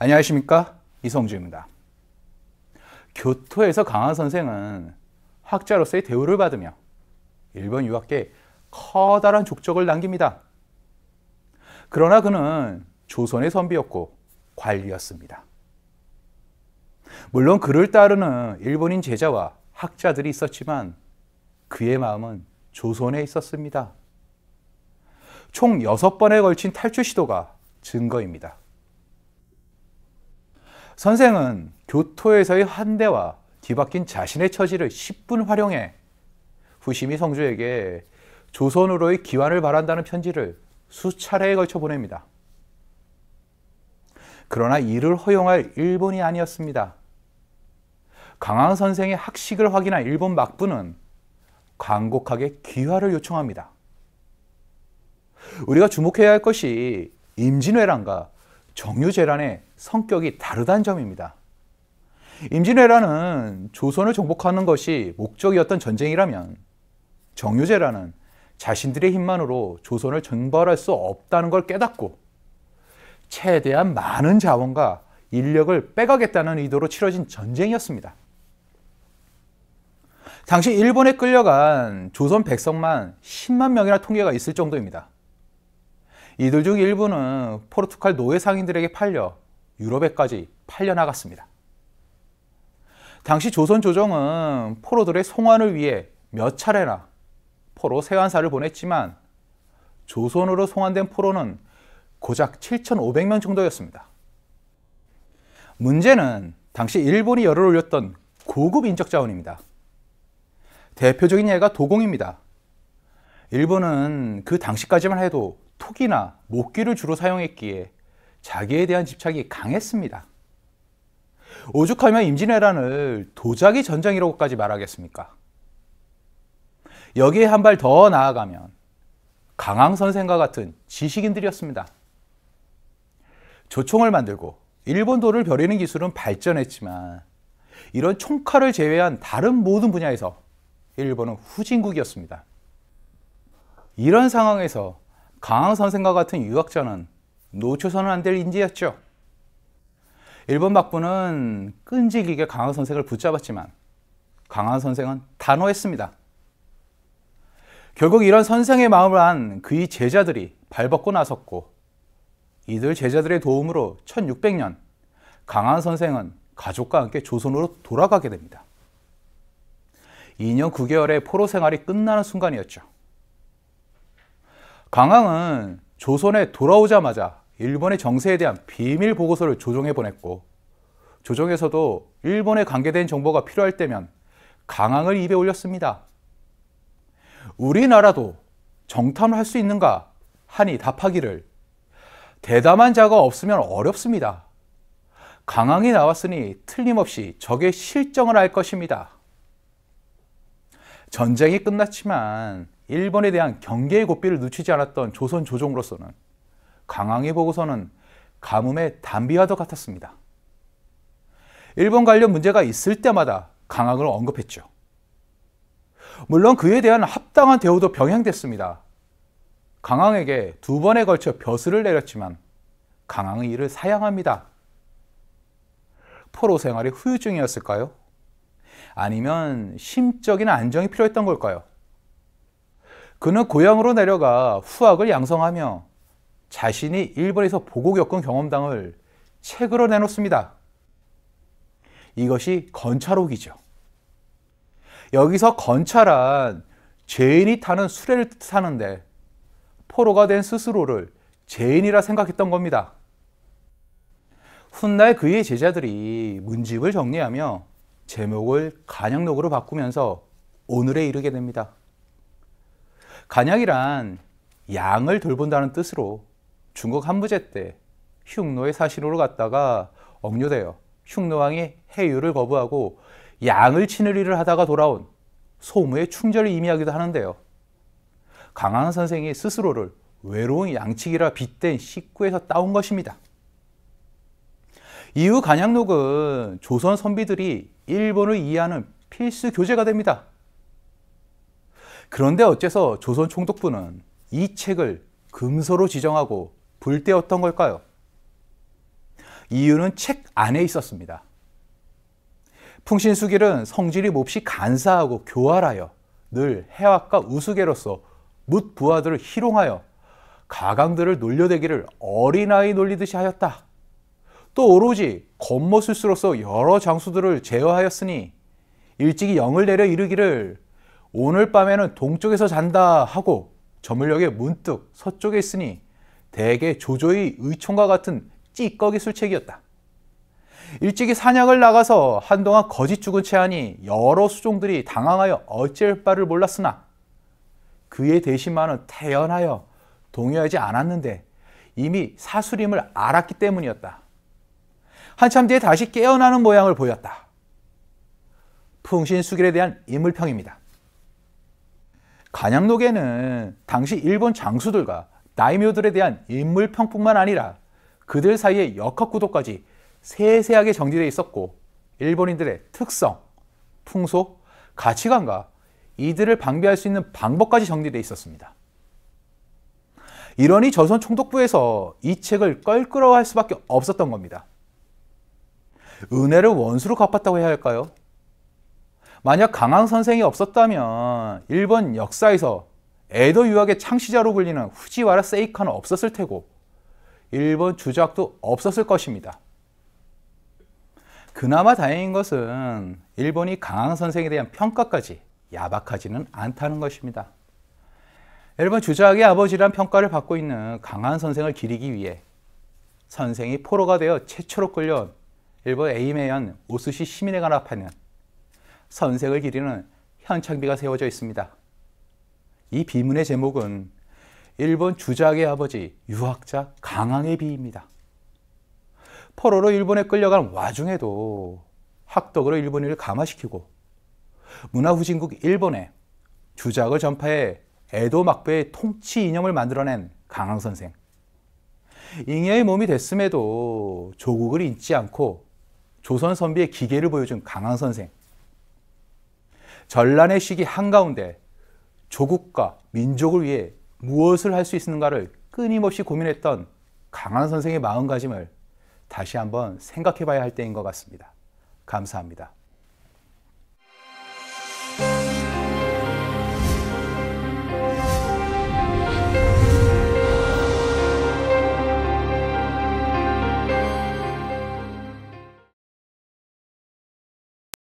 안녕하십니까, 이성주입니다. 교토에서 강한 선생은 학자로서의 대우를 받으며 일본 유학계에 커다란 족적을 남깁니다. 그러나 그는 조선의 선비였고 관리였습니다. 물론 그를 따르는 일본인 제자와 학자들이 있었지만 그의 마음은 조선에 있었습니다. 총 6번에 걸친 탈출 시도가 증거입니다. 선생은 교토에서의 환대와 뒤바뀐 자신의 처지를 10분 활용해 후시미 성주에게 조선으로의 귀환을 바란다는 편지를 수차례에 걸쳐 보냅니다. 그러나 이를 허용할 일본이 아니었습니다. 강황 선생의 학식을 확인한 일본 막부는 간곡하게 귀화를 요청합니다. 우리가 주목해야 할 것이 임진왜란과 정유재란의 성격이 다르다는 점입니다. 임진왜란은 조선을 정복하는 것이 목적이었던 전쟁이라면 정유재란은 자신들의 힘만으로 조선을 정벌할 수 없다는 걸 깨닫고 최대한 많은 자원과 인력을 빼가겠다는 의도로 치러진 전쟁이었습니다. 당시 일본에 끌려간 조선 백성만 10만 명이나 통계가 있을 정도입니다. 이들 중 일부는 포르투갈 노예 상인들에게 팔려 유럽에까지 팔려나갔습니다. 당시 조선 조정은 포로들의 송환을 위해 몇 차례나 포로 세환사를 보냈지만 조선으로 송환된 포로는 고작 7,500명 정도였습니다. 문제는 당시 일본이 열을 올렸던 고급 인적 자원입니다. 대표적인 예가 도공입니다. 일본은 그 당시까지만 해도 토기나 목기를 주로 사용했기에 자기에 대한 집착이 강했습니다. 오죽하면 임진왜란을 도자기 전쟁이라고까지 말하겠습니까? 여기에 한 발 더 나아가면 강황 선생과 같은 지식인들이었습니다. 조총을 만들고 일본도를 벼리는 기술은 발전했지만 이런 총칼을 제외한 다른 모든 분야에서 일본은 후진국이었습니다. 이런 상황에서 강황 선생과 같은 유학자는 놓쳐서는 안 될 인재였죠. 일본 막부는 끈질기게 강황 선생을 붙잡았지만 강황 선생은 단호했습니다. 결국 이런 선생의 마음을 안 그의 제자들이 발벗고 나섰고 이들 제자들의 도움으로 1600년 강황 선생은 가족과 함께 조선으로 돌아가게 됩니다. 2년 9개월의 포로 생활이 끝나는 순간이었죠. 강황은 조선에 돌아오자마자 일본의 정세에 대한 비밀 보고서를 조정에 보냈고 조정에서도 일본에 관계된 정보가 필요할 때면 강황을 입에 올렸습니다. 우리나라도 정탐을 할 수 있는가 하니 답하기를 대담한 자가 없으면 어렵습니다. 강황이 나왔으니 틀림없이 적의 실정을 알 것입니다. 전쟁이 끝났지만 일본에 대한 경계의 고삐를 늦추지 않았던 조선 조정으로서는 강황의 보고서는 가뭄의 단비와도 같았습니다. 일본 관련 문제가 있을 때마다 강황을 언급했죠. 물론 그에 대한 합당한 대우도 병행됐습니다. 강황에게 2번에 걸쳐 벼슬을 내렸지만 강황은 이를 사양합니다. 포로 생활이 후유증이었을까요? 아니면 심적인 안정이 필요했던 걸까요? 그는 고향으로 내려가 후학을 양성하며 자신이 일본에서 보고 겪은 경험담을 책으로 내놓습니다. 이것이 건차록이죠. 여기서 건차란 죄인이 타는 수레를 뜻하는데 포로가 된 스스로를 죄인이라 생각했던 겁니다. 훗날 그의 제자들이 문집을 정리하며 제목을 간양록으로 바꾸면서 오늘에 이르게 됩니다. 간양이란 양을 돌본다는 뜻으로 중국 한무제 때 흉노의 사신으로 갔다가 억류되어 흉노왕이 해유를 거부하고 양을 치는 일을 하다가 돌아온 소무의 충절을 의미하기도 하는데요. 강황 선생이 스스로를 외로운 양치기라 빗댄 식구에서 따온 것입니다. 이후 간양록은 조선 선비들이 일본을 이해하는 필수 교재가 됩니다. 그런데 어째서 조선 총독부는 이 책을 금서로 지정하고 불때웠던 걸까요? 이유는 책 안에 있었습니다. 풍신수길은 성질이 몹시 간사하고 교활하여 늘 해학과 우스개로서 묻 부하들을 희롱하여 가강들을 놀려대기를 어린아이 놀리듯이 하였다. 또 오로지 겉모술수로서 여러 장수들을 제어하였으니 일찍이 영을 내려 이르기를 오늘 밤에는 동쪽에서 잔다 하고 저물녘에 문득 서쪽에 있으니 대개 조조의 의총과 같은 찌꺼기 술책이었다. 일찍이 사냥을 나가서 한동안 거짓 죽은 채하니 여러 수종들이 당황하여 어찌할 바를 몰랐으나 그의 대신만은 태연하여 동요하지 않았는데 이미 사술임을 알았기 때문이었다. 한참 뒤에 다시 깨어나는 모양을 보였다. 풍신수길에 대한 인물평입니다. 간양록에는 당시 일본 장수들과 다이묘들에 대한 인물평뿐만 아니라 그들 사이의 역학구도까지 세세하게 정리되어 있었고 일본인들의 특성, 풍속, 가치관과 이들을 방비할 수 있는 방법까지 정리되어 있었습니다. 이러니 조선 총독부에서 이 책을 껄끄러워할 수밖에 없었던 겁니다. 은혜를 원수로 갚았다고 해야 할까요? 만약 강항 선생이 없었다면 일본 역사에서 에도 유학의 창시자로 불리는 후지와라 세이카는 없었을 테고 일본 주작도 없었을 것입니다. 그나마 다행인 것은 일본이 강항 선생에 대한 평가까지 야박하지는 않다는 것입니다. 일본 주작의 아버지란 평가를 받고 있는 강항 선생을 기리기 위해 선생이 포로가 되어 최초로 끌려온 일본 에이메현 오스시 시민회관 앞에는 선생을 기리는 현창비가 세워져 있습니다. 이 비문의 제목은 일본 주작의 아버지 유학자 강항의 비입니다. 포로로 일본에 끌려간 와중에도 학덕으로 일본인을 감화시키고 문화후진국 일본에 주작을 전파해 에도 막부의 통치 이념을 만들어낸 강항 선생. 잉여의 몸이 됐음에도 조국을 잊지 않고 조선 선비의 기계를 보여준 강항 선생. 전란의 시기 한가운데 조국과 민족을 위해 무엇을 할 수 있는가를 끊임없이 고민했던 강항 선생의 마음가짐을 다시 한번 생각해 봐야 할 때인 것 같습니다. 감사합니다.